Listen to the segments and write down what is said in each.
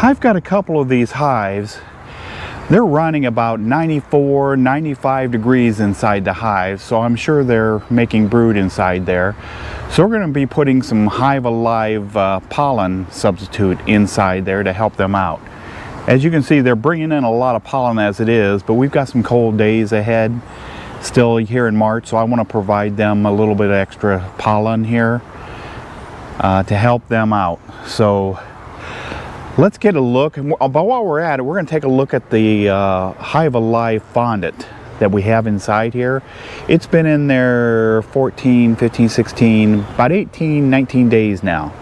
I've got a couple of these hives. They're running about 94, 95 degrees inside the hive, so I'm sure they're making brood inside there. So we're going to be putting some Hive Alive pollen substitute inside there to help them out. As you can see, they're bringing in a lot of pollen as it is, but we've got some cold days ahead still here in March, so I want to provide them a little bit of extra pollen here to help them out. So let's get a look, but while we're at it, we're going to take a look at the Hive Alive fondant that we have inside here. It's been in there 14, 15, 16, about 18, 19 days now.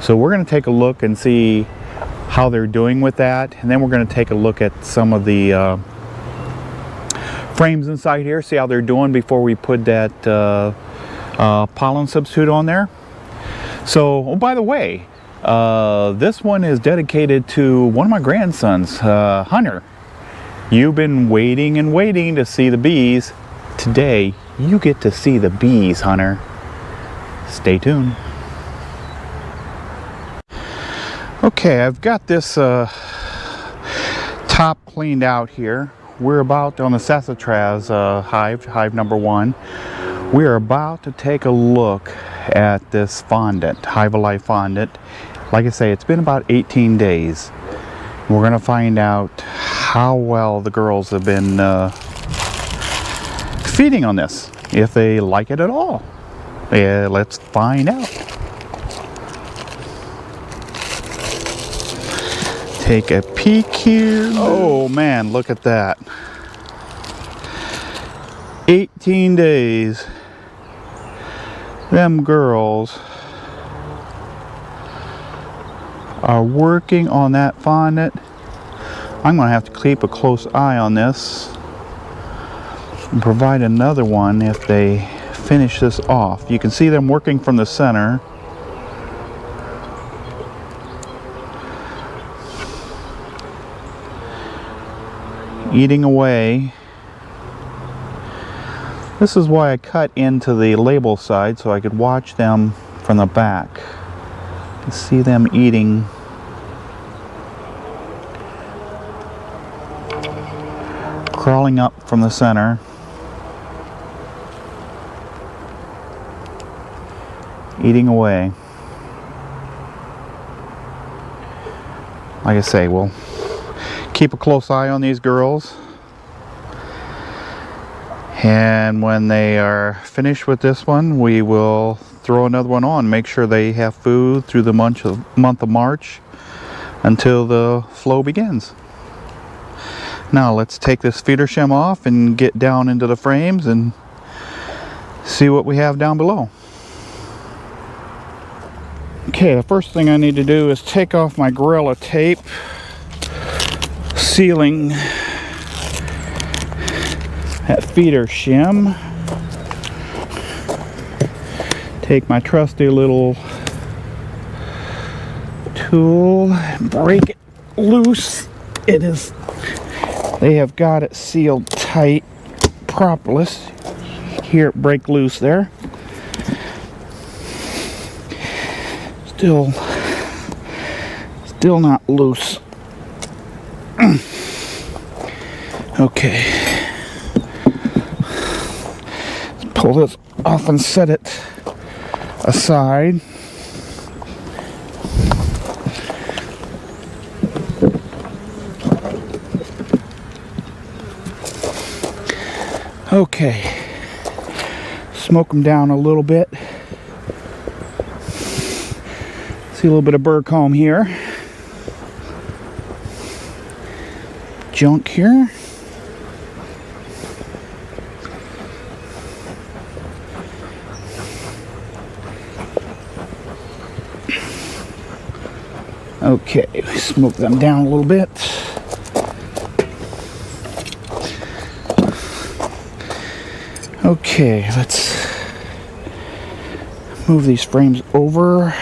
So we're going to take a look and see how they're doing with that, and then we're going to take a look at some of the frames inside here, see how they're doing before we put that pollen substitute on there. So, oh, by the way, this one is dedicated to one of my grandsons, Hunter. You've been waiting and waiting to see the bees. Today, you get to see the bees, Hunter. Stay tuned. Okay, I've got this top cleaned out here. We're about on the sassafras hive number 1. We are about to take a look at this fondant, Hive Alive fondant. Like I say, it's been about 18 days. We're going to find out how well the girls have been feeding on this, if they like it at all. Let's find out. Take a peek here. Oh man, look at that. 18 days. Them girls are working on that fondant. I'm going to have to keep a close eye on this and provide another one if they finish this off. You can see them working from the center. Eating away. This is why I cut into the label side so I could watch them from the back. You see them eating. Crawling up from the center. Eating away. Like I say, we'll keep a close eye on these girls. And when they are finished with this one, we will throw another one on. Make sure they have food through the month of March until the flow begins. Now let's take this feeder shim off and get down into the frames and see what we have down below. Okay, the first thing I need to do is take off my Gorilla tape sealing that feeder shim. Take my trusty little tool and break it loose. It is, they have got it sealed tight properly. Hear it break loose there. Still not loose. Okay. Let's pull this off and set it aside. Okay. Smoke them down a little bit. See a little bit of burr comb here. Junk here. Okay, smoke them down a little bit. Okay, let's move these frames over.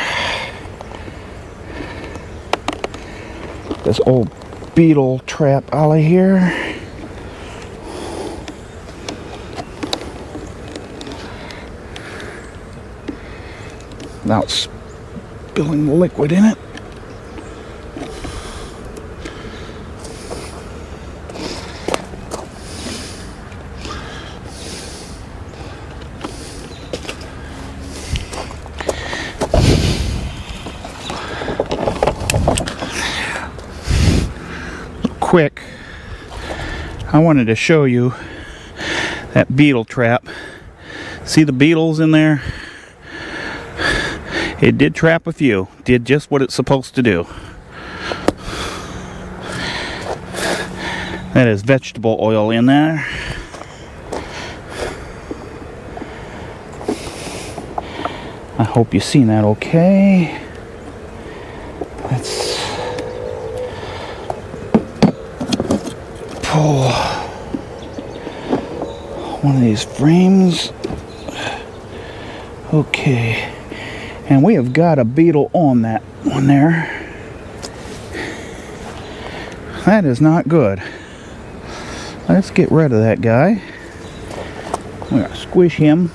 This old beetle trap out of here. Without spilling the liquid in it. quick, I wanted to show you that beetle trap. See the beetles in there? It did trap a few. Did just what it's supposed to do. That is vegetable oil in there. I hope you've seen that okay. Let's pull one of these frames. Okay. And we have got a beetle on that one there. That is not good. Let's get rid of that guy. We're going to squish him.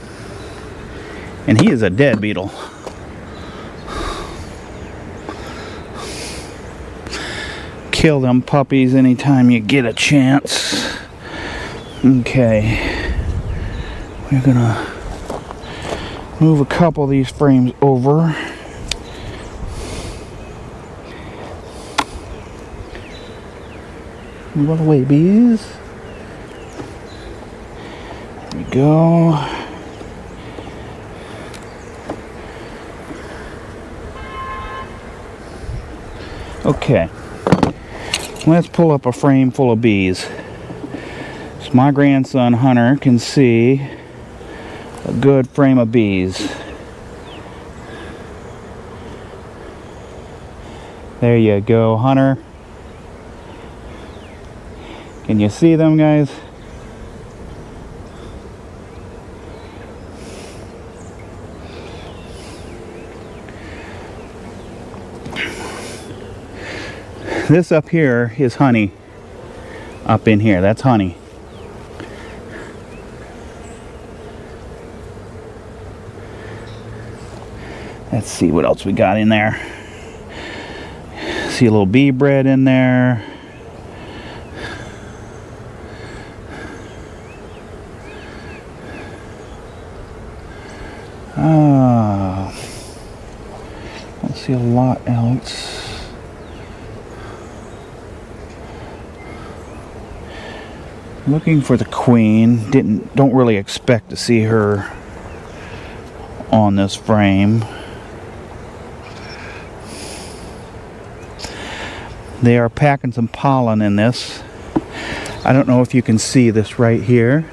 And he is a dead beetle. Kill them puppies anytime you get a chance. Okay. We're going to move a couple of these frames over. Move out of the way, bees. There we go. Okay. Let's pull up a frame full of bees. So my grandson Hunter can see a good frame of bees. There you go, Hunter. Can you see them, guys? This up here is honey. Up in here, that's honey. Let's see what else we got in there. See a little bee bread in there. Don't see a lot else. Looking for the queen. Don't really expect to see her on this frame. They are packing some pollen in this. I don't know if you can see this right here.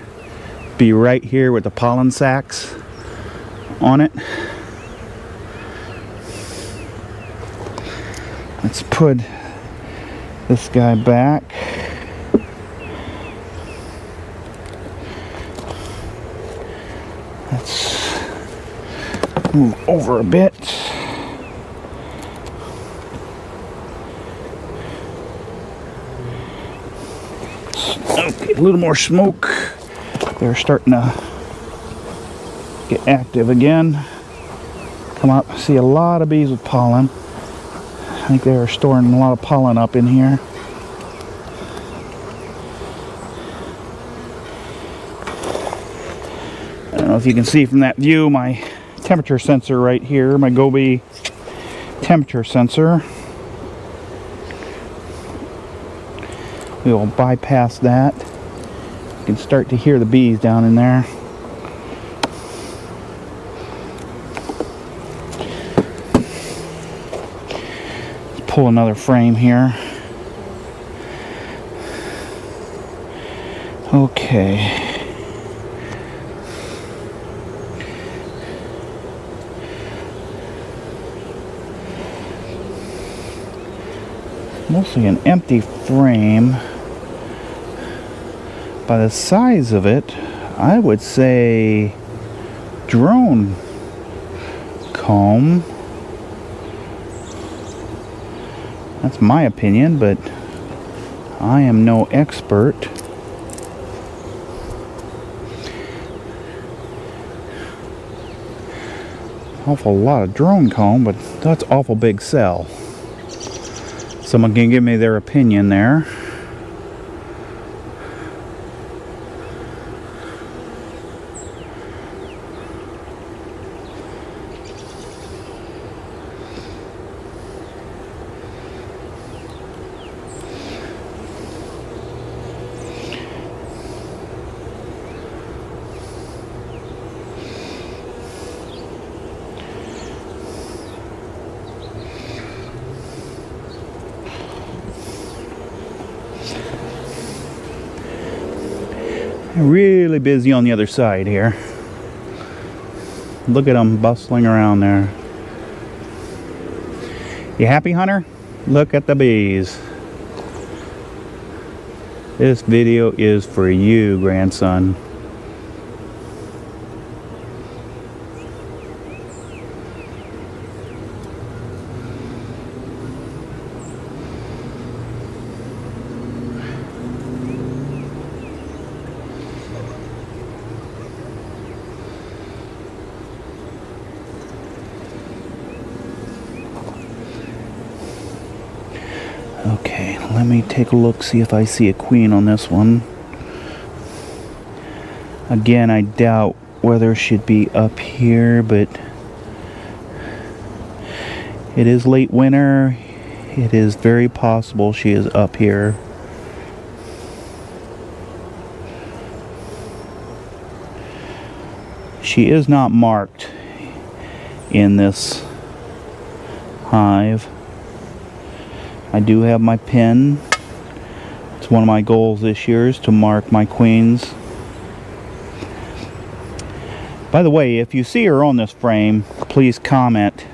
Be right here with the pollen sacs on it. Let's put this guy back. Let's move over a bit. Okay, a little more smoke. They're starting to get active again. Come up, see a lot of bees with pollen. I think they are storing a lot of pollen up in here. I don't know if you can see from that view my temperature sensor right here, my Gobi temperature sensor. We will bypass that. You can start to hear the bees down in there. Let's pull another frame here. Okay. Mostly an empty frame. By the size of it, I would say drone comb. That's my opinion, but I am no expert. Awful lot of drone comb, but that's awful big cell. Someone can give me their opinion there. Really busy on the other side here. Look at them bustling around there. You happy, Hunter? Look at the bees. This video is for you, grandson. Okay, let me take a look, see if I see a queen on this one. Again, I doubt whether she'd be up here, but it is late winter. It is very possible she is up here. She is not marked in this hive. I do have my pin. It's one of my goals this year is to mark my queens. By the way, if you see her on this frame, please comment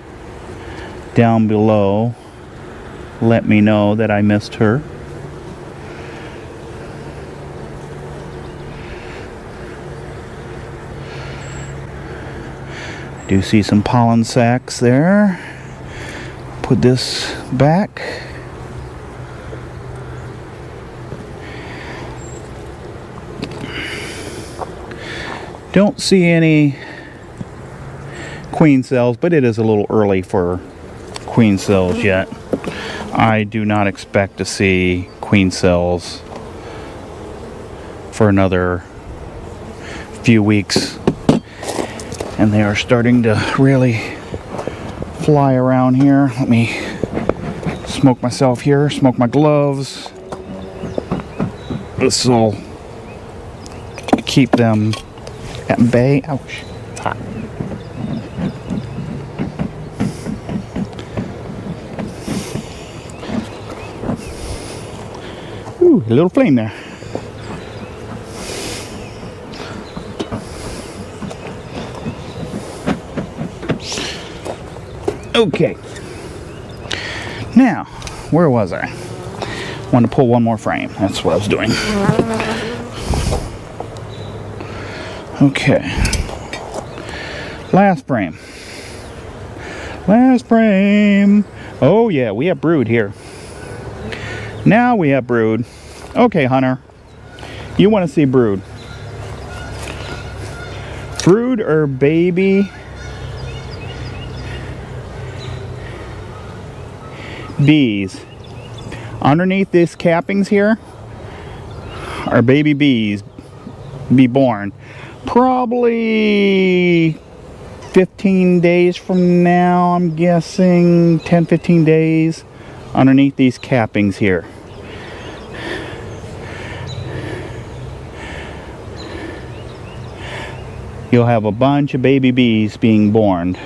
down below. Let me know that I missed her. I do see some pollen sacs there. Put this back. Don't see any queen cells, but it is a little early for queen cells yet. I do not expect to see queen cells for another few weeks. And they are starting to really fly around here. Let me smoke myself here, smoke my gloves. This will keep them at bay. Ouch. It's hot. Ooh, a little flame there. Okay. Now, where was I? Wanted to pull one more frame. That's what I was doing. Okay. Last frame. Last frame. Oh yeah, we have brood here. Now we have brood. Okay, Hunter. You want to see brood. Brood or baby bees. Underneath these cappings here are baby bees be born. Probably 15 days from now, I'm guessing 10-15 days underneath these cappings here. You'll have a bunch of baby bees being born.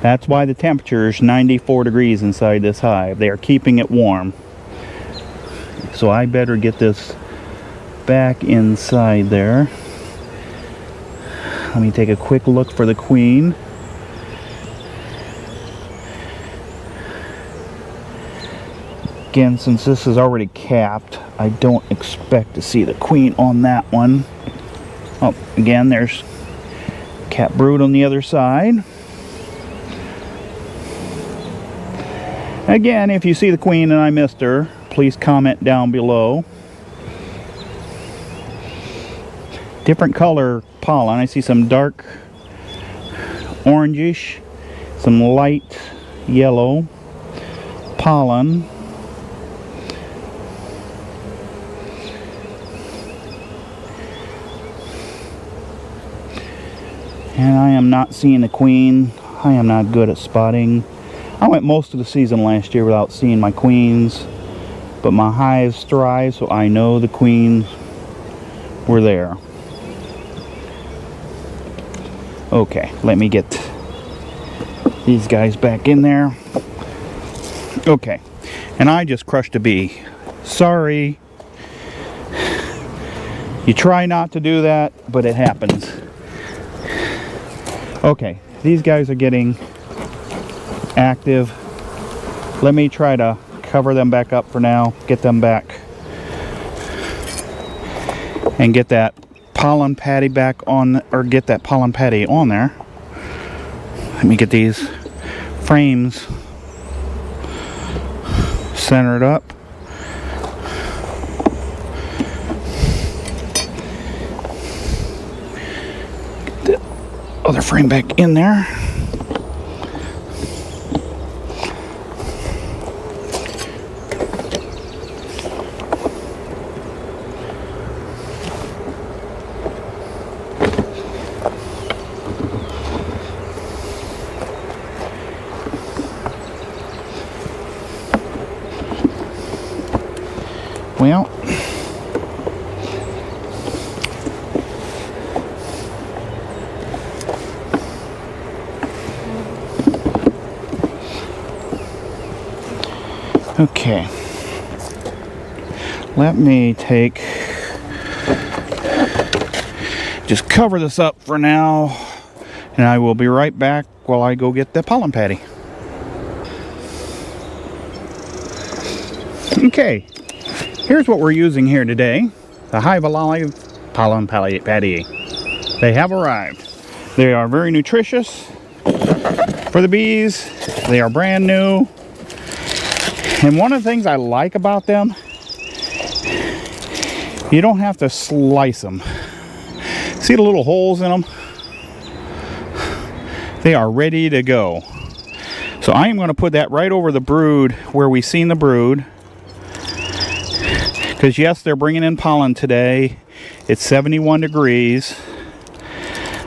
That's why the temperature is 94 degrees inside this hive. They are keeping it warm. So I better get this back inside there. Let me take a quick look for the queen. Again, since this is already capped, I don't expect to see the queen on that one. Oh, again, there's cat brood on the other side. Again, if you see the queen and I missed her, please comment down below. Different color pollen. I see some dark orangish, some light yellow pollen. And I am not seeing the queen. I am not good at spotting. I went most of the season last year without seeing my queens, but my hives thrive, so I know the queens were there. Okay, let me get these guys back in there. Okay, and I just crushed a bee. Sorry. You try not to do that, but it happens. Okay, these guys are getting active. Let me try to cover them back up for now, get them back, and get that pollen patty back on, or get that pollen patty on there. Let me get these frames centered up. Get the other frame back in there. Well, okay, let me just cover this up for now, and I will be right back while I go get the pollen patty. Okay, here's what we're using here today. The Hive Alive pollen patty. They have arrived. They are very nutritious for the bees. They are brand new. And one of the things I like about them, you don't have to slice them. See the little holes in them? They are ready to go. So I am going to put that right over the brood where we've seen the brood. Because yes, they're bringing in pollen today. It's 71 degrees.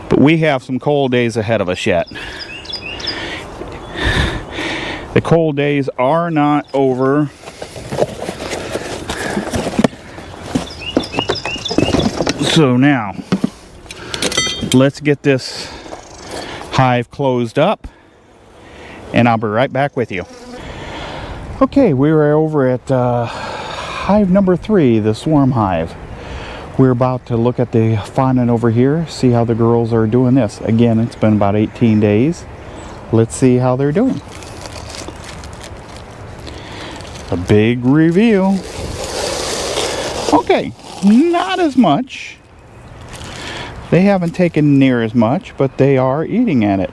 But we have some cold days ahead of us yet. The cold days are not over. So now, let's get this hive closed up, and I'll be right back with you. Okay, we were over at hive number 3, the swarm hive. We're about to look at the fawning over here, see how the girls are doing this. Again, it's been about 18 days. Let's see how they're doing. A big reveal. Okay, not as much. They haven't taken near as much, but they are eating at it.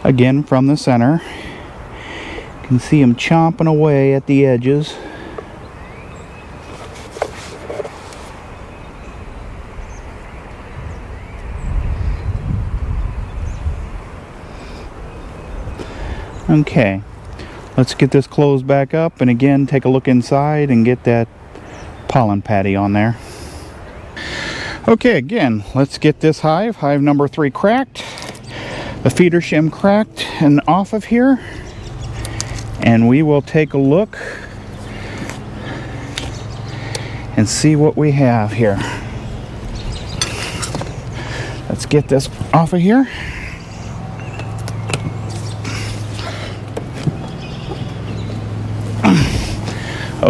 Again, from the center, you can see them chomping away at the edges. Okay, let's get this closed back up, and again take a look inside and get that pollen patty on there. Okay, again, let's get this hive number 3 cracked, the feeder shim cracked and off of here, and we will take a look and see what we have here. Let's get this off of here.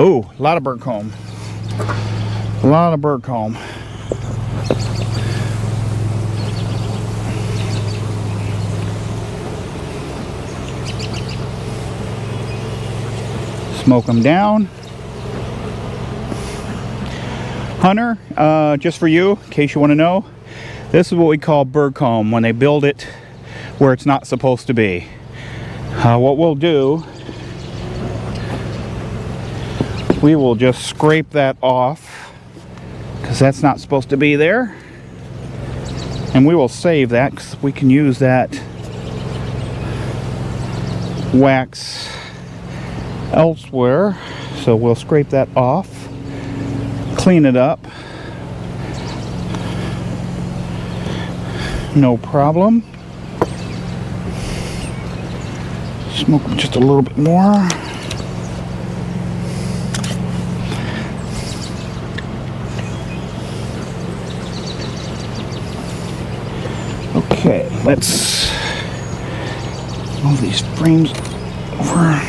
Oh, a lot of bird comb. A lot of bird comb. Smoke them down. Hunter, just for you, in case you want to know, this is what we call bird comb when they build it where it's not supposed to be. What we'll do, we will just scrape that off because that's not supposed to be there, and we will save that because we can use that wax elsewhere. So we'll scrape that off, clean it up, no problem. Smoke just a little bit more. let's move these frames over.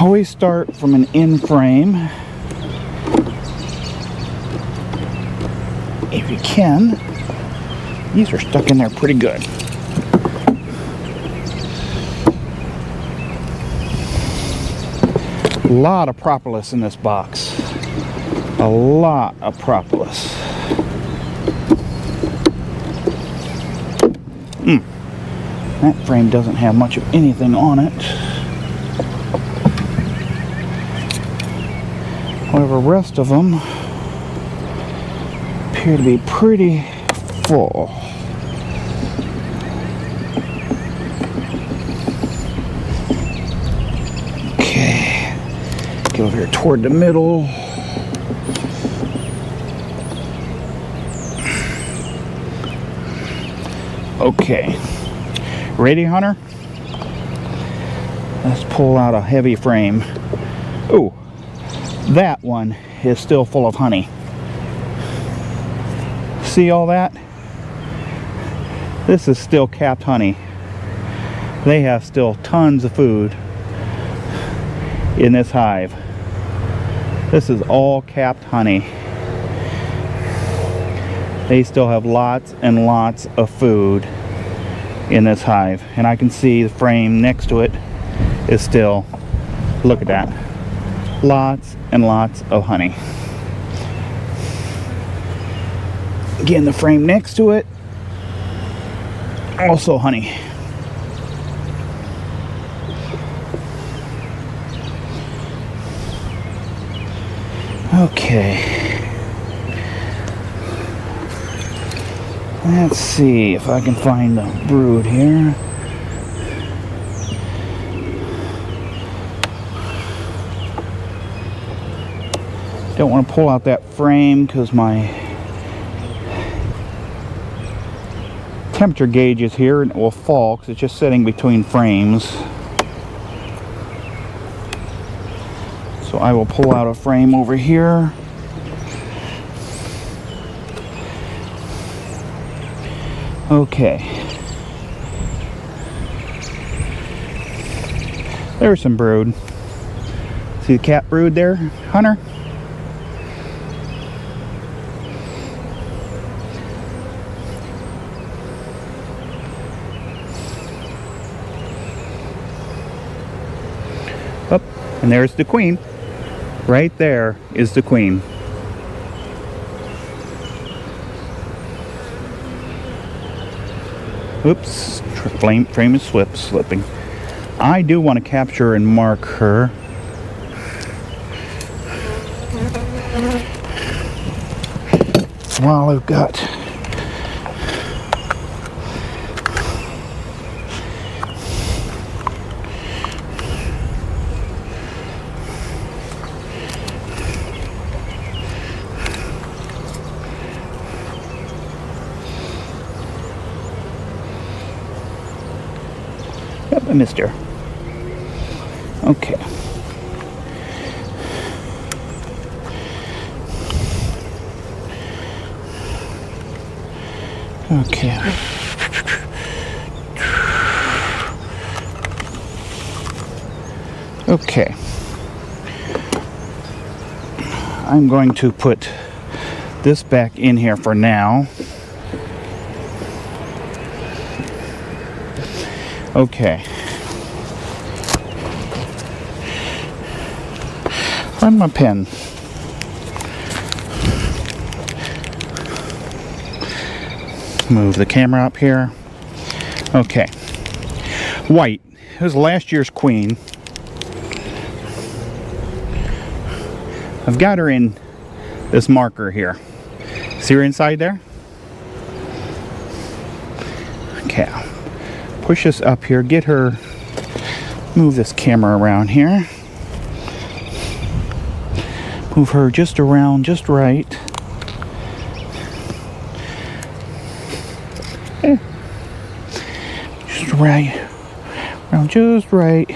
Always start from an in frame if you can. These are stuck in there pretty good. A lot of propolis in this box. A lot of propolis. That frame doesn't have much of anything on it. However, the rest of them appear to be pretty full. Okay, get over here toward the middle. Okay, ready, Hunter? Let's pull out a heavy frame. Ooh. That one is still full of honey. See all that? This is still capped honey. They have still tons of food in this hive. This is all capped honey. They still have lots and lots of food in this hive. And I can see the frame next to it is still, look at that. Lots and lots of honey. Again, the frame next to it, also honey. Okay. Let's see if I can find the brood here. Don't want to pull out that frame because my temperature gauge is here and it will fall because it's just sitting between frames. So I will pull out a frame over here. Okay. There's some brood. See the cat brood there, Hunter? Up, and there's the queen. Right there is the queen. Oops, frame is slipping. I do want to capture and mark her. While I've got I missed her. Okay. Okay. Okay. I'm going to put this back in here for now. Okay. Find my pen. Move the camera up here. Okay. White. It was last year's queen. I've got her in this marker here. See her inside there? Okay. Push this up here. Get her. Move this camera around here. Move her just around, just right. Just around just right.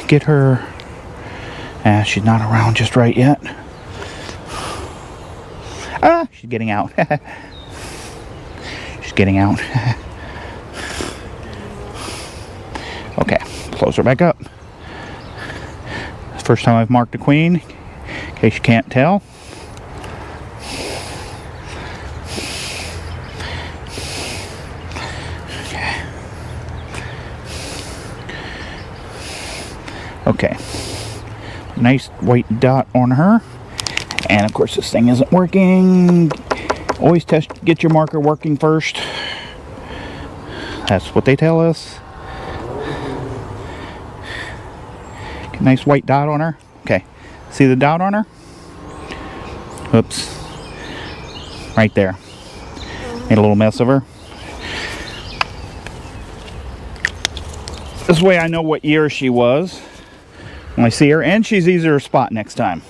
Get her. She's not around just right yet. Ah, she's getting out. She's getting out. Okay, close her back up. First time I've marked a queen, in case you can't tell. Okay, nice white dot on her, and of course this thing isn't working. Always get your marker working first. That's what they tell us. Nice white dot on her. Okay, see the dot on her? Oops, right there. Made a little mess of her. This way I know what year she was when I see her, and she's easier to spot next time.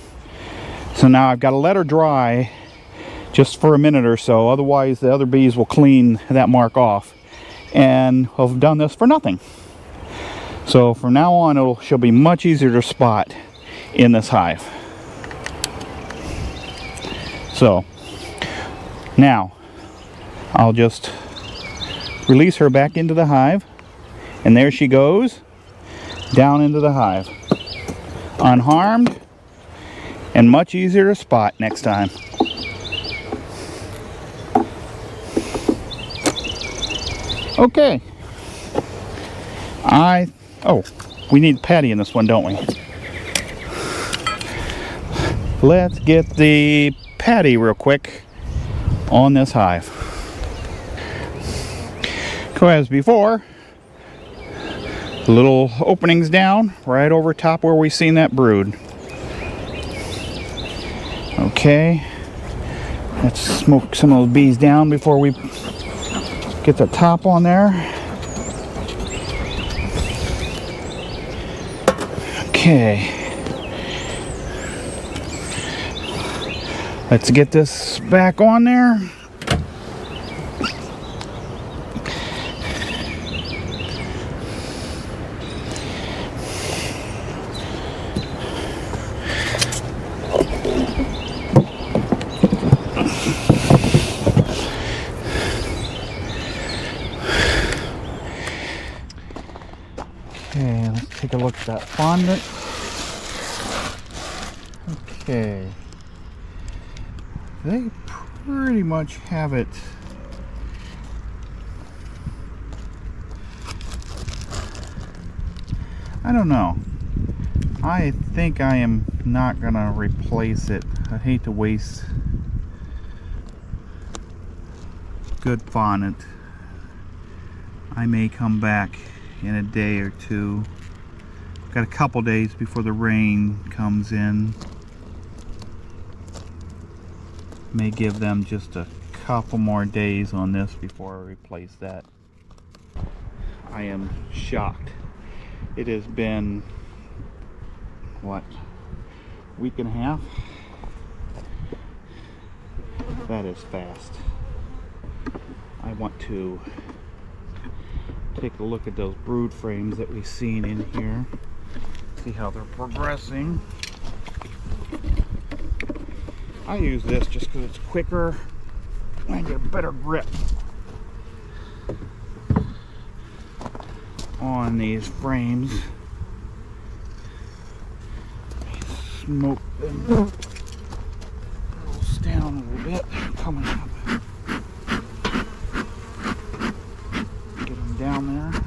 So now I've got to let her dry just for a minute or so, otherwise the other bees will clean that mark off, and I've done this for nothing. So from now on she'll be much easier to spot in this hive. So now I'll just release her back into the hive, and there she goes down into the hive, unharmed and much easier to spot next time. Okay, oh, we need Patty in this one, don't we? Let's get the Patty real quick on this hive. As before, little openings down right over top where we've seen that brood. Okay, let's smoke some of those bees down before we get the top on there. Okay, let's get this back on there. Okay, let's take a look at that fondant. Okay, they pretty much have it I don't know. I think I am not gonna replace it. I hate to waste good fondant. I may come back in a day or two. Got a couple days before the rain comes in. May give them just a couple more days on this before I replace that. I am shocked. It has been, what, a week and a half? That is fast. I want to take a look at those brood frames that we've seen in here, see how they're progressing. I use this just because it's quicker and I get a better grip on these frames. Smoke them down a little bit, coming up. Get them down there.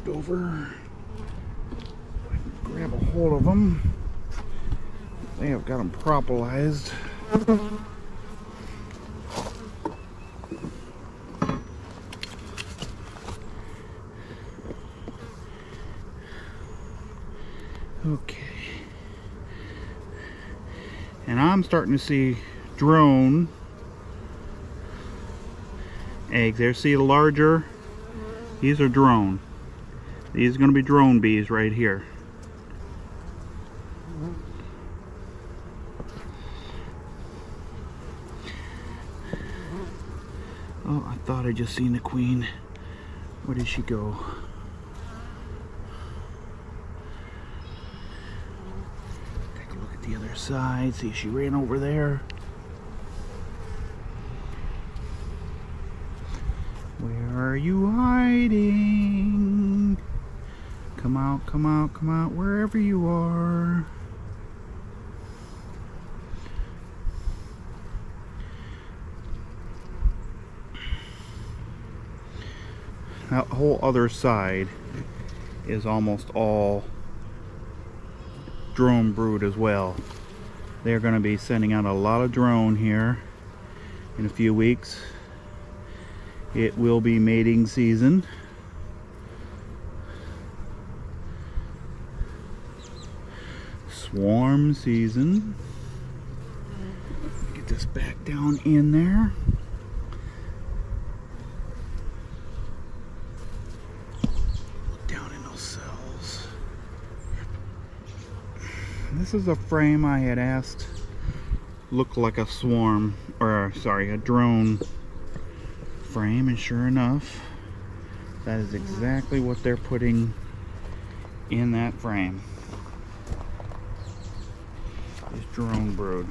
Over, grab a hold of them. They have got them propolized. Okay, and I'm starting to see drone eggs there. See the larger These are drone. These are going to be drone bees right here. Oh, I thought I just seen the queen. Where did she go? Take a look at the other side. See if she ran over there. Where are you hiding? Come out, come out, come out, wherever you are. That whole other side is almost all drone brood as well. They're going to be sending out a lot of drone here in a few weeks. It will be mating season. Swarm season. Get this back down in there. Look down in those cells. This is a frame I had asked looked like a swarm, or sorry, a drone frame, and sure enough, that is exactly what they're putting in that frame. Is drone brood.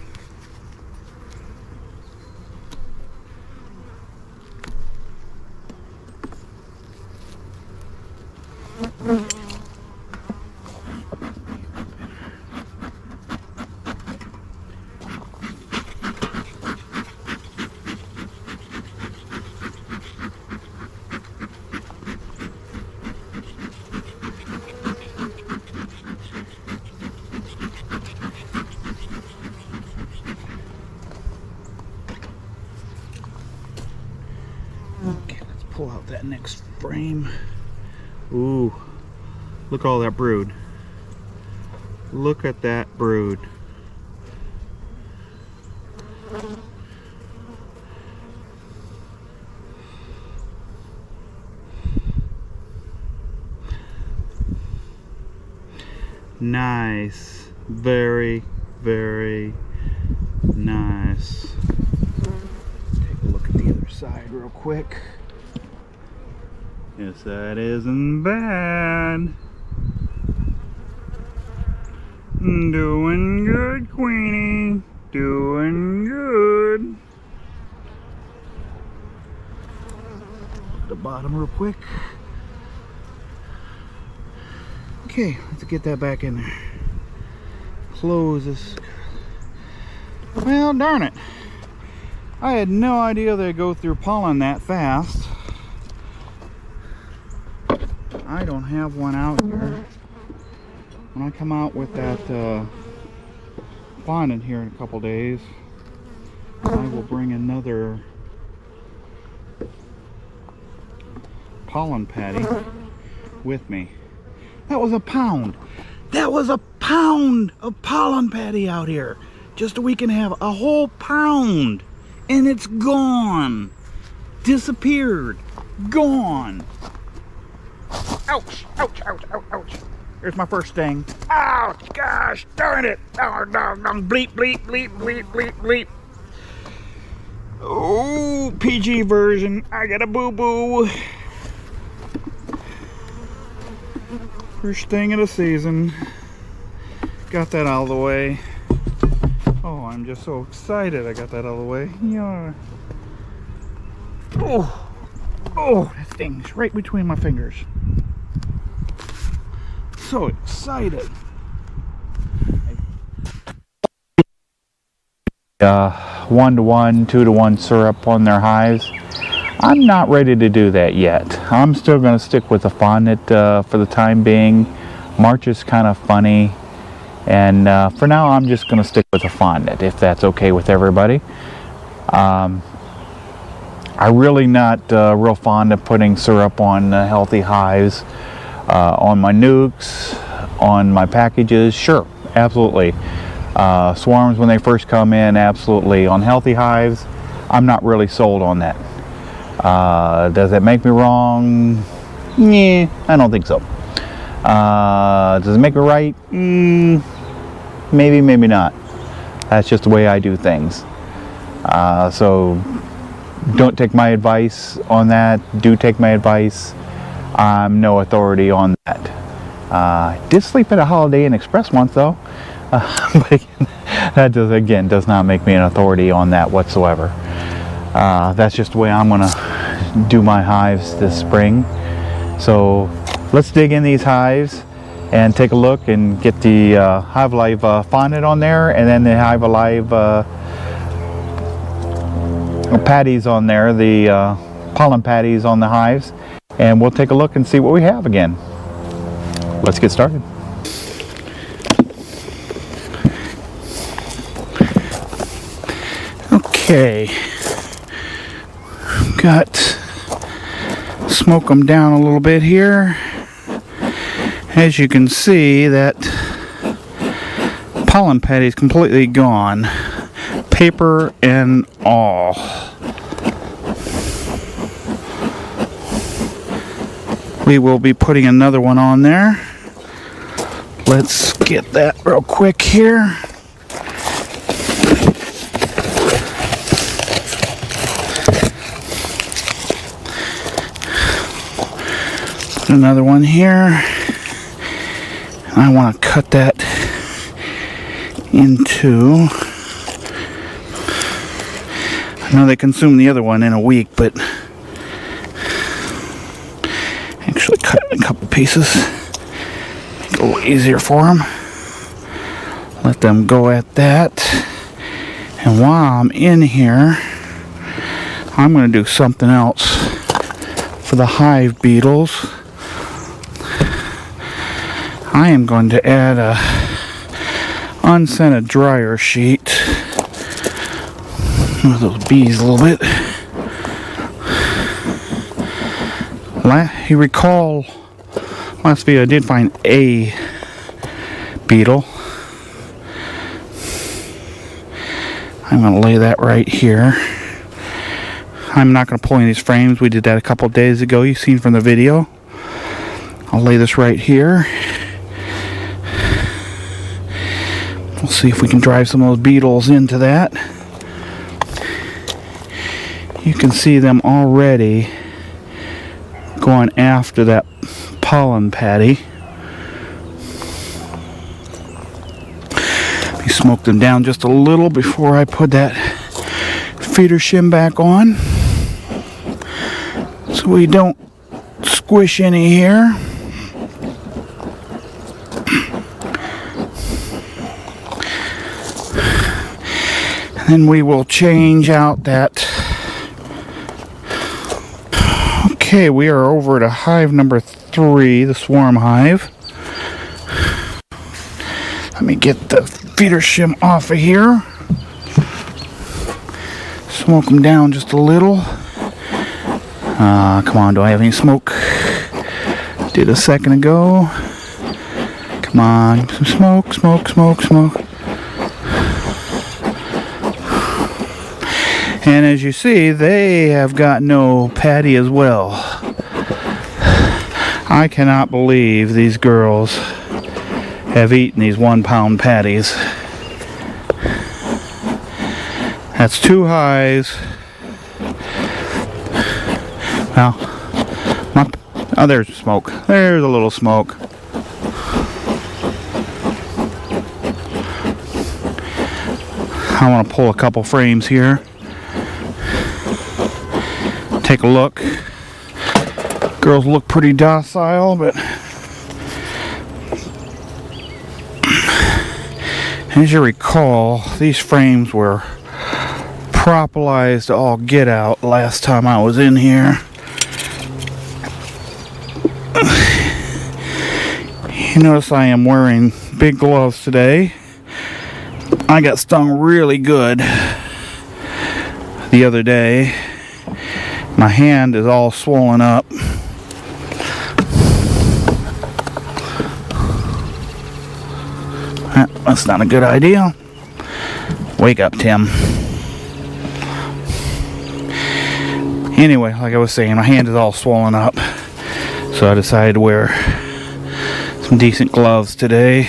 Okay, let's pull out that next frame. Ooh, look at all that brood. Look at that brood. Nice. Very, very nice. Take a look at the other side real quick. Yes, that isn't bad. Doing good, Queenie. Doing good. Look at the bottom real quick. Okay, let's get that back in there. Close this. Well, darn it. I had no idea they go through pollen that fast. I don't have one out here. When I come out with that fondant here in a couple days, I will bring another pollen patty with me. That was a pound. That was a pound of pollen patty out here. Just a week and a half. A whole pound. And it's gone. Disappeared. Gone. Ouch, ouch, ouch, ouch, ouch. Here's my first sting. Ouch, gosh, darn it. Oh, bleep, bleep, bleep, bleep, bleep, bleep. Oh, PG version. I got a boo-boo. First thing of the season. Got that out of the way. Oh, I'm just so excited I got that out of the way. Yeah. Oh, oh, that stings right between my fingers. So excited. 1-to-1, 2-to-1 syrup on their hives. I'm not ready to do that yet. I'm still going to stick with the fondant for the time being. March is kind of funny, and for now I'm just going to stick with the fondant if that's okay with everybody. I'm really not real fond of putting syrup on healthy hives. On my nukes, on my packages, sure, absolutely. Swarms when they first come in, absolutely. On healthy hives, I'm not really sold on that. Does that make me wrong? Yeah, I don't think so. Does it make it right? Maybe, maybe not. That's just the way I do things. So don't take my advice on that. Do take my advice. I'm no authority on that. I did sleep at a Holiday Inn Express once though. But that does not make me an authority on that whatsoever. That's just the way I'm gonna do my hives this spring. So let's dig in these hives and take a look and get the Hive Alive fondant on there, and then the Hive Alive patties on there, the pollen patties on the hives, and we'll take a look and see what we have again. Let's get started. Okay, smoke them down a little bit here. As you can see, that pollen patty is completely gone, paper and all. We will be putting another one on there. Let's get that real quick here. Put another one here. I want to cut that into, I know they consumed the other one in a week, but actually cut it in a couple pieces, make it a little easier for them. Let them go at that. And while I'm in here, I'm going to do something else for the hive beetles. I am going to add a unscented dryer sheet. Move those bees a little bit. You recall last video I did find a beetle. I'm going to lay that right here. I'm not going to pull any of these frames. We did that a couple days ago. You've seen from the video. I'll lay this right here. We'll see if we can drive some of those beetles into that. You can see them already going after that pollen patty. Let me smoke them down just a little before I put that feeder shim back on, so we don't squish any here. Then we will change out that. Okay, we are over to hive number 3, the swarm hive. Let me get the feeder shim off of here. Smoke them down just a little. Come on, do I have any smoke? Did a second ago. Come on, some smoke, smoke, smoke, smoke. And as you see, they have got no patty as well. I cannot believe these girls have eaten these 1-pound patties. That's 2 hives. Well, oh, there's smoke. There's a little smoke. I want to pull a couple frames here. Take a look. Girls look pretty docile, but as you recall, these frames were propolised all get out last time I was in here. You notice I am wearing big gloves today. I got stung really good the other day. My hand is all swollen up. That's not a good idea. Wake up, Tim. Anyway, like I was saying, my hand is all swollen up. So I decided to wear some decent gloves today.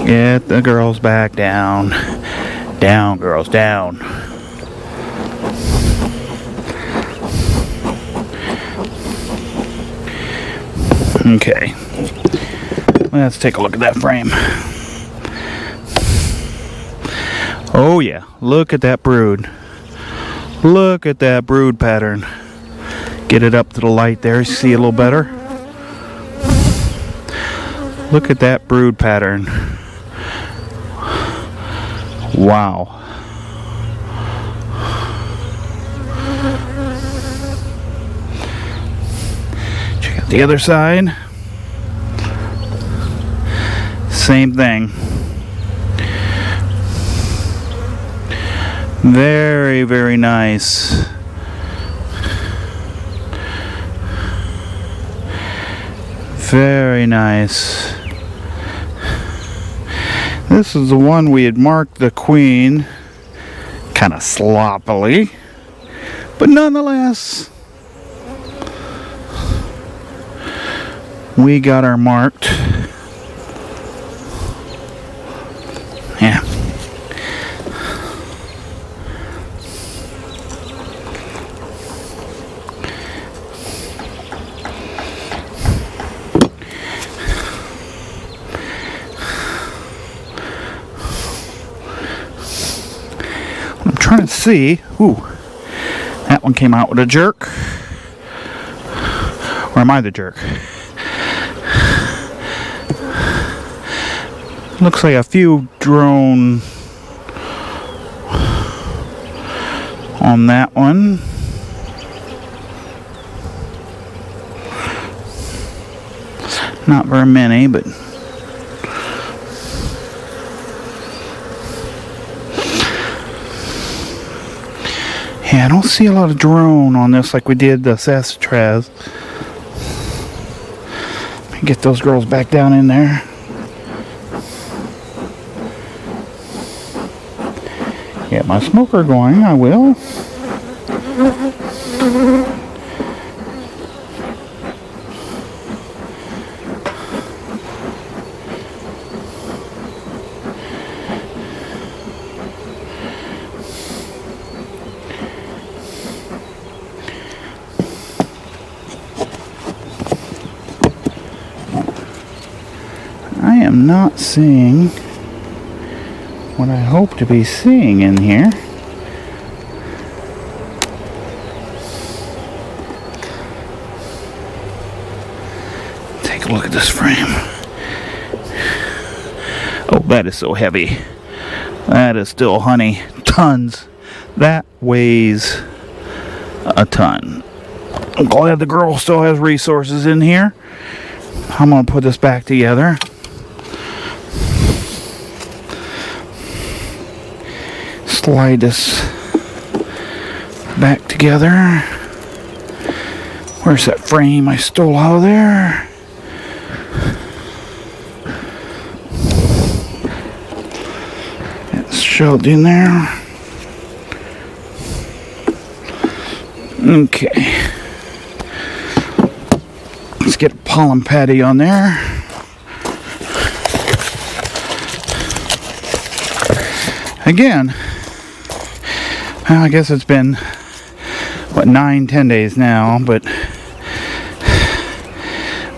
Get the girls back down. Down, girls, down. Okay. Let's take a look at that frame. Oh yeah, look at that brood. Look at that brood pattern. Get it up to the light there, see a little better. Look at that brood pattern. Wow. Check out the other side. Same thing. Very, very nice. Very nice. This is the one we had marked the queen kind of sloppily, but nonetheless we got our marked. Yeah. I'm trying to see. Ooh, that one came out with a jerk. Or am I the jerk? Looks like a few drone on that one. Not very many, but yeah, I don't see a lot of drone on this like we did the sassafras. Get those girls back down in there. Get my smoker going, I will. I am not seeing what I hope to be seeing in here. Take a look at this frame. Oh, that is so heavy. That is still honey. Tons. That weighs a ton. I'm glad the girl still has resources in here. I'm going to put this back together. Slide this back together. Where's that frame I stole out of there? It's shoved in there. Okay. Let's get a pollen patty on there. Again, I guess it's been, what, 9-10 days now, but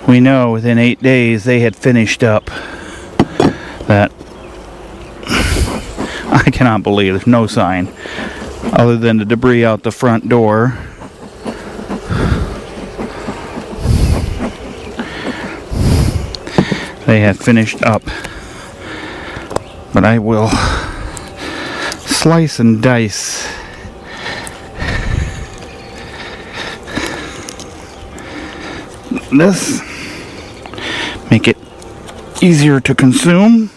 we know within 8 days they had finished up that. I cannot believe there's no sign other than the debris out the front door. They had finished up, but I will slice and dice this, make it easier to consume.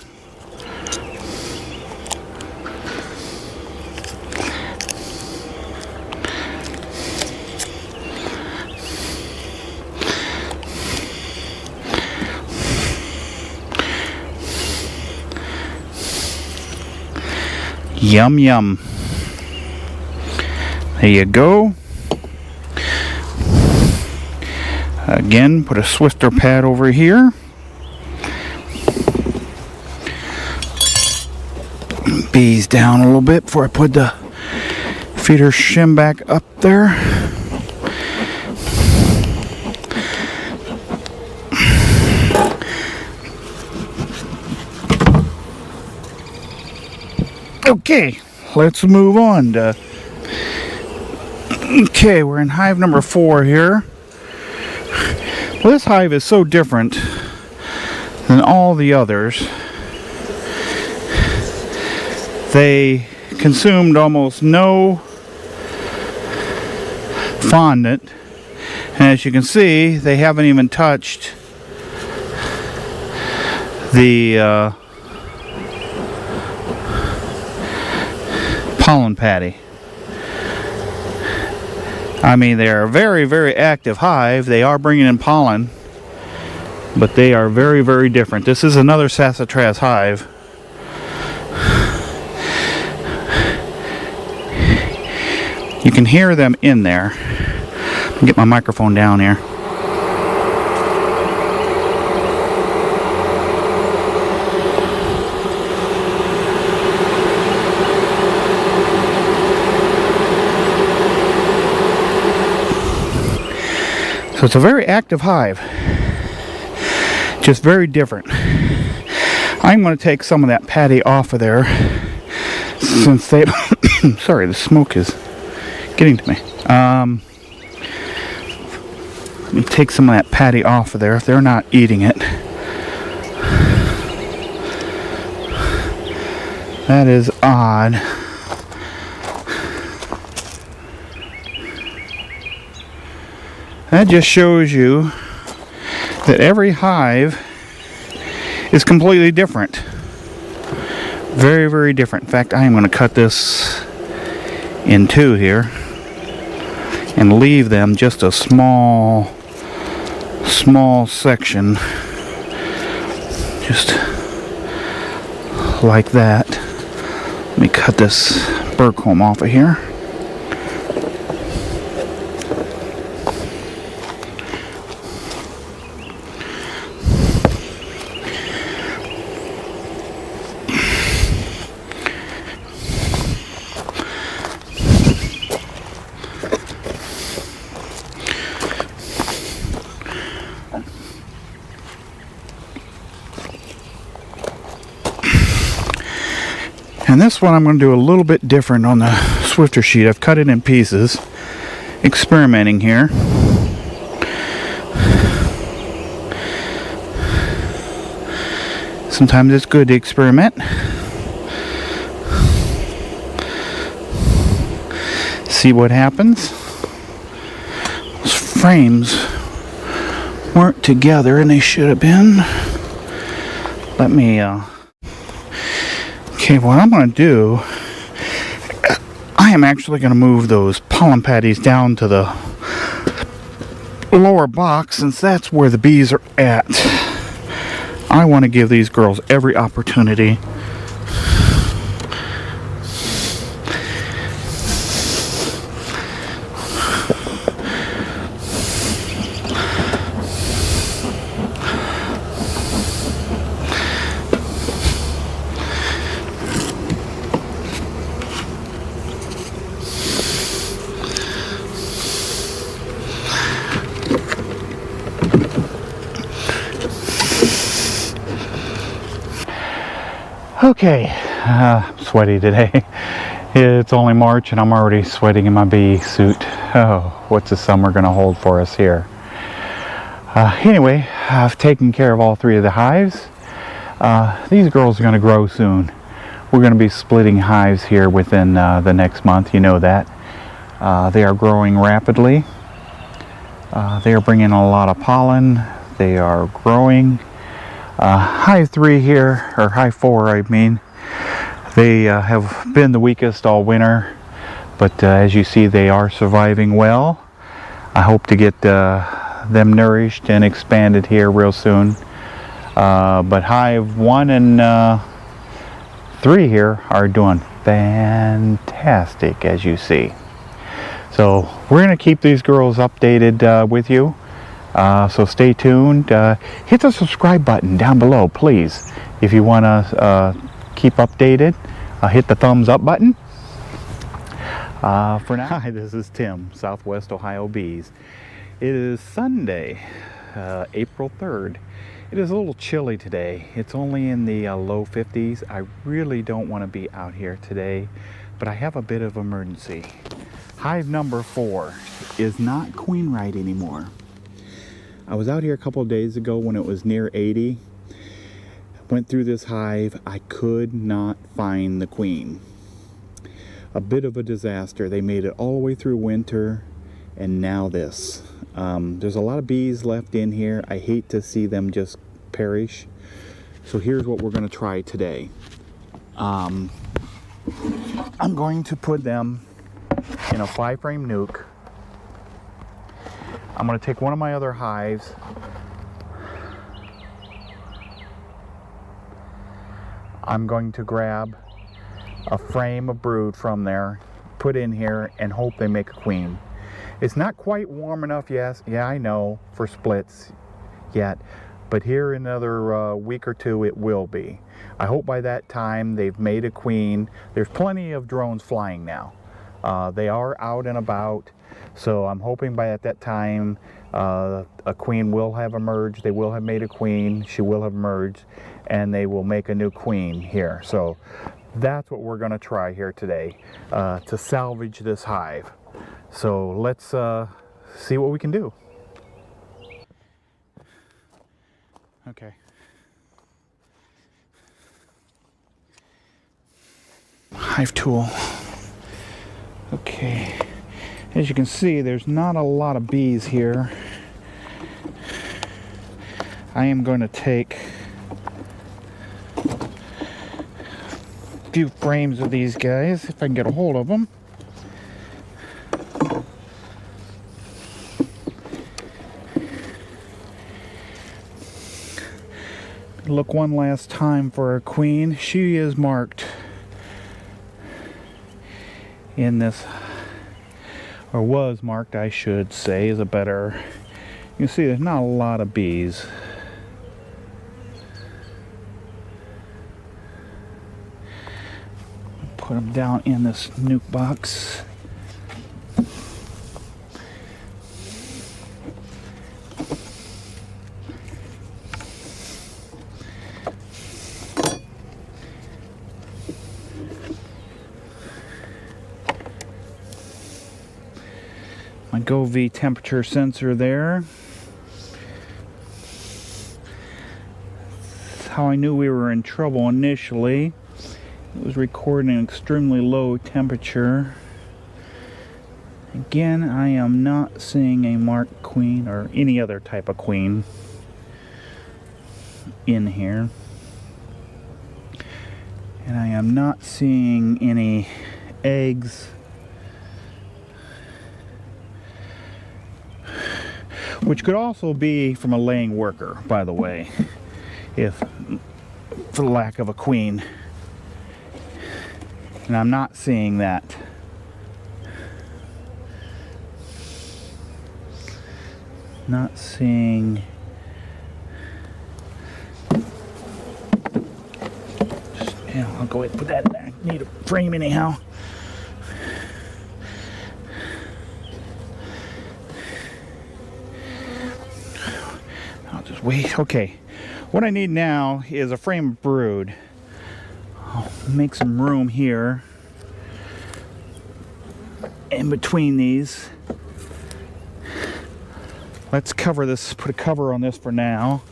Yum, yum. There you go. Again, put a swifter pad over here. Bees down a little bit before I put the feeder shim back up there. Okay, let's move on to... Okay, we're in hive number 4 here. Well, this hive is so different than all the others. They consumed almost no fondant. And as you can see, they haven't even touched the pollen patty. I mean, they are a very, very active hive. They are bringing in pollen, but they are very, very different. This is another sassafras hive. You can hear them in there. Let me get my microphone down here. So it's a very active hive, just very different. I'm going to take some of that patty off of there since they, sorry, the smoke is getting to me. Let me take some of that patty off of there if they're not eating it. That is odd. That just shows you that every hive is completely different. Very, very different. In fact, I am going to cut this in 2 here and leave them just a small section, just like that. Let me cut this burr comb off of here. And this one I'm going to do a little bit different on the Swifter sheet. I've cut it in pieces, experimenting here. Sometimes it's good to experiment. See what happens. Those frames weren't together and they should have been. Let me okay, what I'm going to do, I am actually going to move those pollen patties down to the lower box since that's where the bees are at. I want to give these girls every opportunity . Okay, I'm sweaty today. It's only March and I'm already sweating in my bee suit. Oh, what's the summer going to hold for us here? Anyway, I've taken care of all 3 of the hives. These girls are going to grow soon. We're going to be splitting hives here within the next month, you know that. They are growing rapidly. They are bringing a lot of pollen. They are growing. Hive 3 here, or hive 4 I mean, they have been the weakest all winter, but as you see they are surviving well. I hope to get them nourished and expanded here real soon. But hive 1 and 3 here are doing fantastic, as you see. So we're going to keep these girls updated with you. So stay tuned. Hit the subscribe button down below, please. If you want to keep updated, hit the thumbs up button. For now, hi, this is Tim, Southwest Ohio Bees. It is Sunday, April 3rd. It is a little chilly today. It's only in the low 50s. I really don't want to be out here today, but I have a bit of emergency. Hive number 4 is not queen right anymore. I was out here a couple of days ago when it was near 80. Went through this hive. I could not find the queen. A bit of a disaster. They made it all the way through winter, and now this. There's a lot of bees left in here. I hate to see them just perish. So here's what we're going to try today. I'm going to put them in a 5-frame nuke. I'm going to take one of my other hives. I'm going to grab a frame of brood from there, put in here, and hope they make a queen. It's not quite warm enough, yes, yeah, I know, for splits yet, but here in another week or two it will be. I hope by that time they've made a queen. There's plenty of drones flying now. They are out and about, so I'm hoping by at that time a queen will have emerged. They will have made a queen. She will have emerged, and they will make a new queen here. So that's what we're going to try here today, to salvage this hive. So let's see what we can do. Okay. Hive tool. Okay, as you can see, there's not a lot of bees here. I am going to take a few frames of these guys, if I can get a hold of them. Look one last time for a queen. She is marked in this, or was marked, I should say, is a better. You can see there's not a lot of bees. Put them down in this nuke box. My GoV temperature sensor there. That's how I knew we were in trouble initially. It was recording an extremely low temperature. Again, I am not seeing a marked queen or any other type of queen in here. And I am not seeing any eggs, which could also be from a laying worker, by the way, if for lack of a queen. And I'm not seeing that. Not seeing. Yeah, I'll go ahead and put that back. Need a frame anyhow. Wait, okay. What I need now is a frame of brood. I'll make some room here in between these. Let's cover this, put a cover on this for now.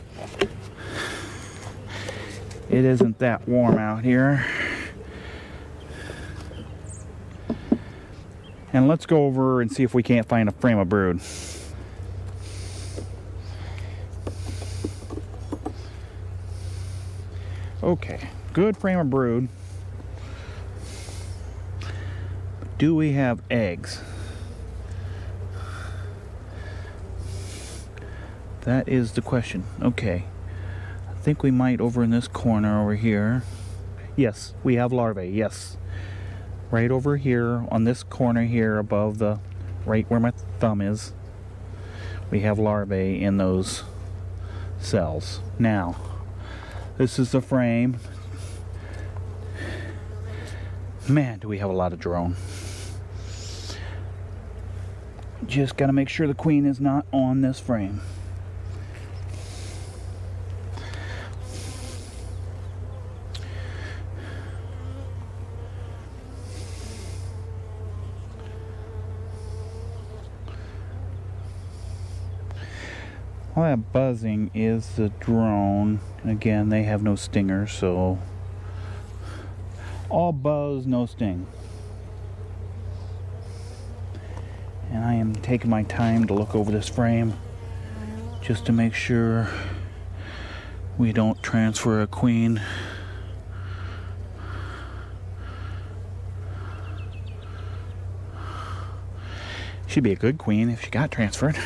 It isn't that warm out here. And let's go over and see if we can't find a frame of brood. Okay, good frame of brood. Do we have eggs? That is the question. Okay, think we might over in this corner over here. Yes, we have larvae, yes. right over here on this corner here above the, right where my thumb is, we have larvae in those cells. Now, this is the frame. Man, do we have a lot of drone. Just gotta make sure the queen is not on this frame. All that buzzing is the drone. Again, they have no stingers, so all buzz, no sting. And I am taking my time to look over this frame just to make sure we don't transfer a queen. She'd be a good queen if she got transferred.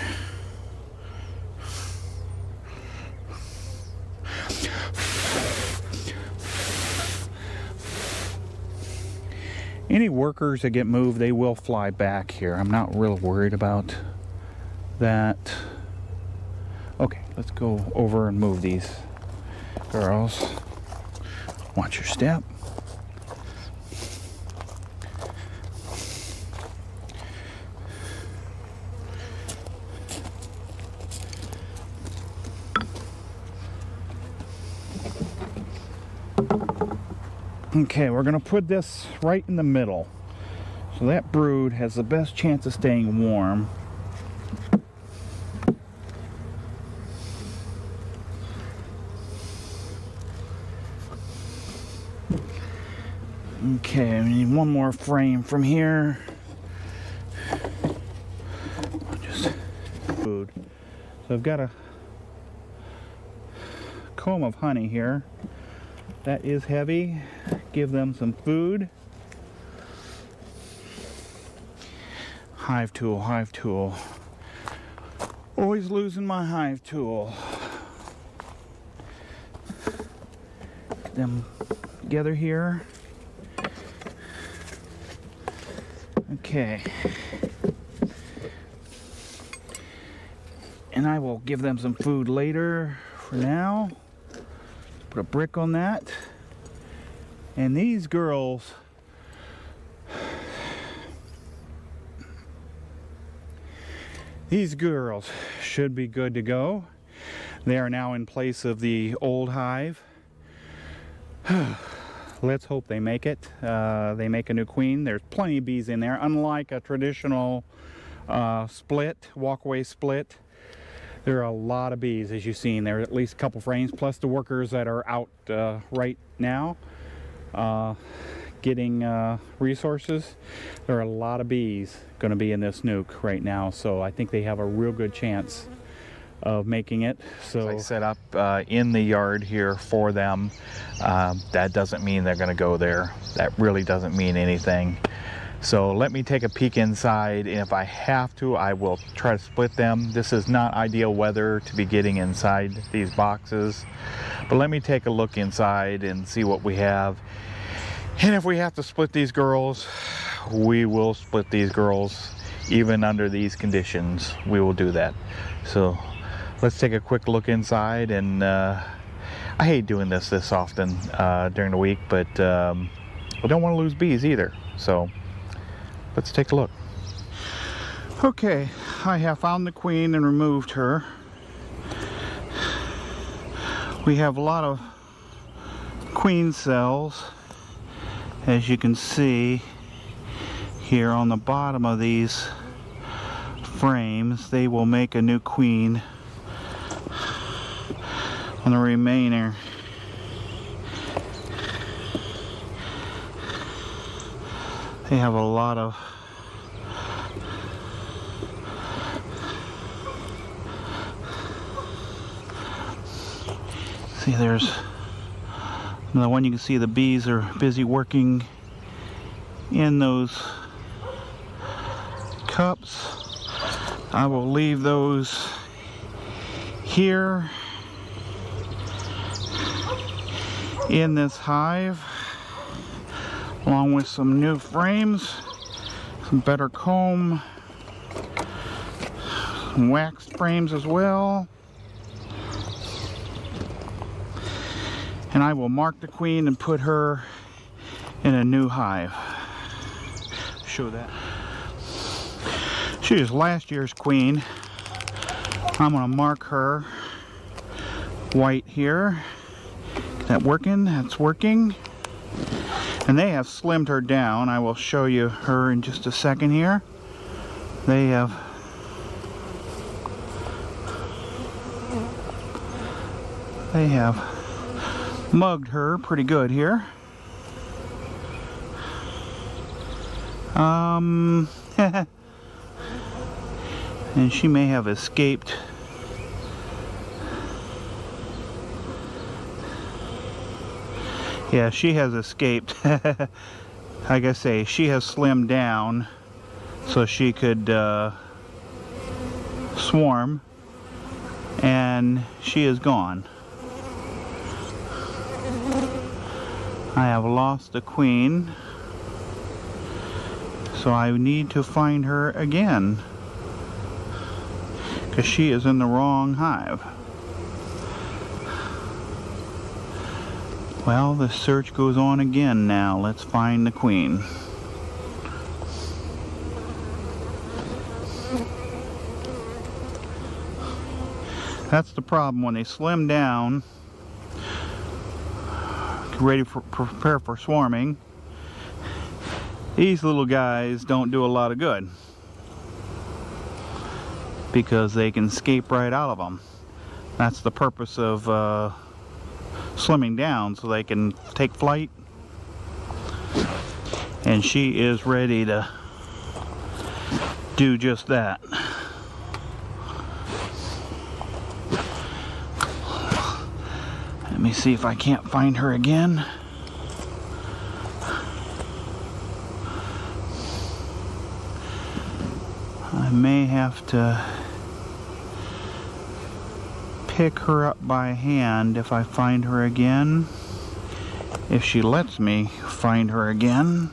Any workers that get moved, they will fly back here. I'm not real worried about that. Okay, let's go over and move these girls. Watch your step. Okay, we're going to put this right in the middle, so that brood has the best chance of staying warm. Okay, we need one more frame from here. Just food. So I've got a comb of honey here. That is heavy. Give them some food. Hive tool, hive tool. Always losing my hive tool. Get them together here. Okay. And I will give them some food later. For now, put a brick on that. And these girls, should be good to go. They are now in place of the old hive. Let's hope they make it. They make a new queen. There's plenty of bees in there. Unlike a traditional split, walkway split, there are a lot of bees, as you've seen. There are at least a couple frames, plus the workers that are out right now getting resources. There are a lot of bees going to be in this nuke right now, so I think they have a real good chance of making it. So I set up in the yard here for them. That doesn't mean they're going to go there. That really doesn't mean anything. So let me take a peek inside, and if I have to, I will try to split them. This is not ideal weather to be getting inside these boxes, but let me take a look inside and see what we have. And if we have to split these girls, we will split these girls. Even under these conditions, we will do that. So let's take a quick look inside. And I hate doing this often during the week, but I don't want to lose bees either. So let's take a look. Okay, I have found the queen and removed her. We have a lot of queen cells, as you can see here on the bottom of these frames. They will make a new queen on the remainder. They have a lot of see, there's another one. You can see the bees are busy working in those cups. I will leave those here in this hive along with some new frames, some better comb, some waxed frames as well. And I will mark the queen and put her in a new hive. Show that. She is last year's queen. I'm going to mark her white here. Is that working? That's working. And they have slimmed her down. I will show you her in just a second here. They have mugged her pretty good here. And she may have escaped. Yeah, she has escaped. Like I say, she has slimmed down so she could swarm, and she is gone. I have lost the queen, so I need to find her again, because she is in the wrong hive. Well, the search goes on again now. Let's find the queen. That's the problem when they slim down, ready for prepare for swarming. These little guys don't do a lot of good because they can escape right out of them. That's the purpose of slimming down, so they can take flight. And she is ready to do just that. Let me see if I can't find her again. I may have to pick her up by hand if I find her again. If she lets me find her again.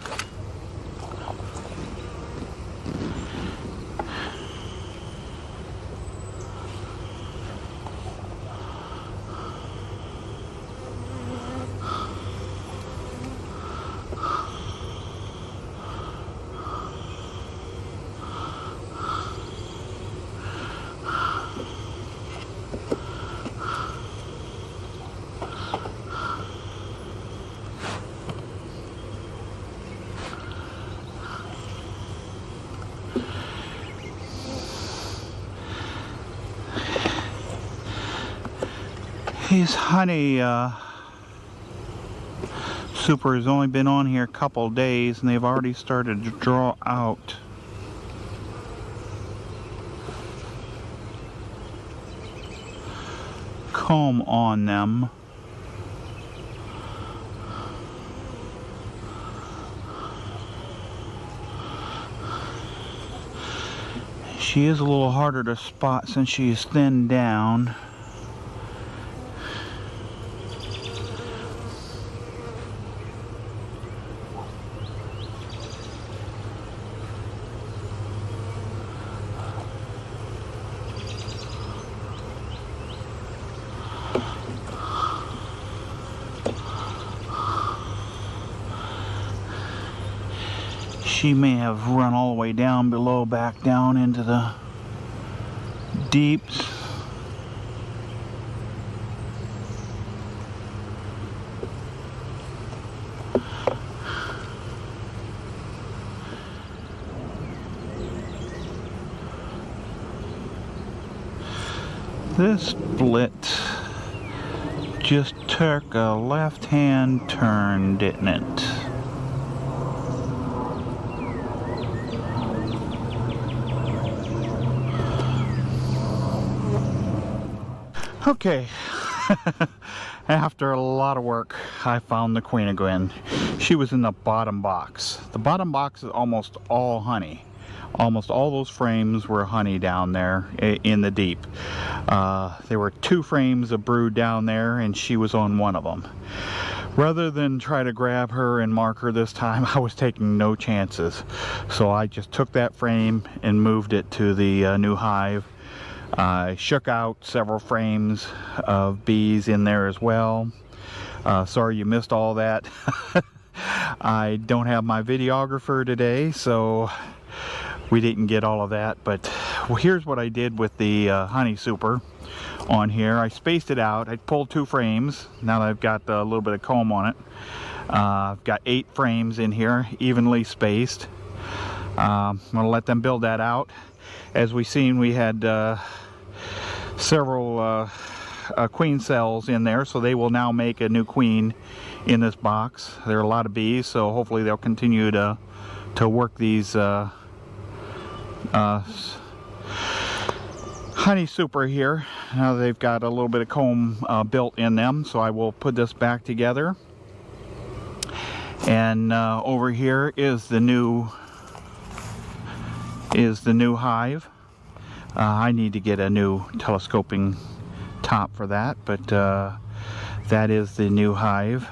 These honey super has only been on here a couple days, and they've already started to draw out. Comb on them. She is a little harder to spot since she is thinned down. She may have run all the way down below, back down into the deeps. This split just took a left-hand turn, didn't it? Okay, after a lot of work, I found the queen again. She was in the bottom box. The bottom box is almost all honey. Almost all those frames were honey down there in the deep. There were 2 frames of brood down there, and she was on one of them. Rather than try to grab her and mark her this time, I was taking no chances. So I just took that frame and moved it to the new hive. I shook out several frames of bees in there as well. Sorry you missed all that. I don't have my videographer today, so we didn't get all of that. But here's what I did with the honey super on here. I spaced it out. I pulled 2 frames. Now that I've got a little bit of comb on it, I've got 8 frames in here, evenly spaced. I'm gonna let them build that out. As we seen, we had several queen cells in there, so they will now make a new queen in this box. There are a lot of bees, so hopefully they'll continue to work these honey super here. Now they've got a little bit of comb built in them, so I will put this back together. And over here is the new hive. I need to get a new telescoping top for that, but that is the new hive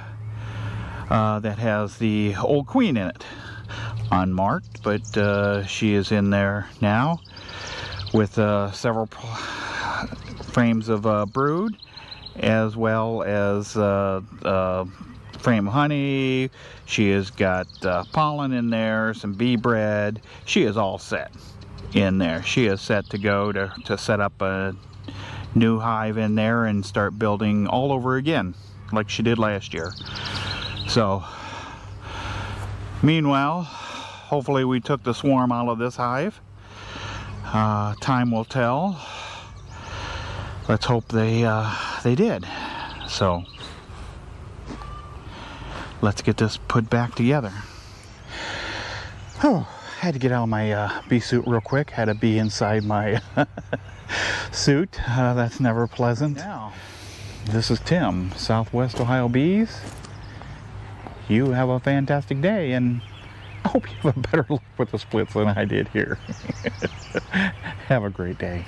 that has the old queen in it, unmarked, but she is in there now with several frames of brood, as well as frame of honey. She has got pollen in there, some bee bread. She is all set in there. She is set to go to set up a new hive in there and start building all over again like she did last year. So meanwhile, hopefully we took the swarm out of this hive. Time will tell. Let's hope they did. So let's get this put back together. Oh, had to get out of my bee suit real quick. Had a bee inside my suit. That's never pleasant. Now, this is Tim, Southwest Ohio Bees. You have a fantastic day, and I hope you have a better luck with the splits than I did here. Have a great day.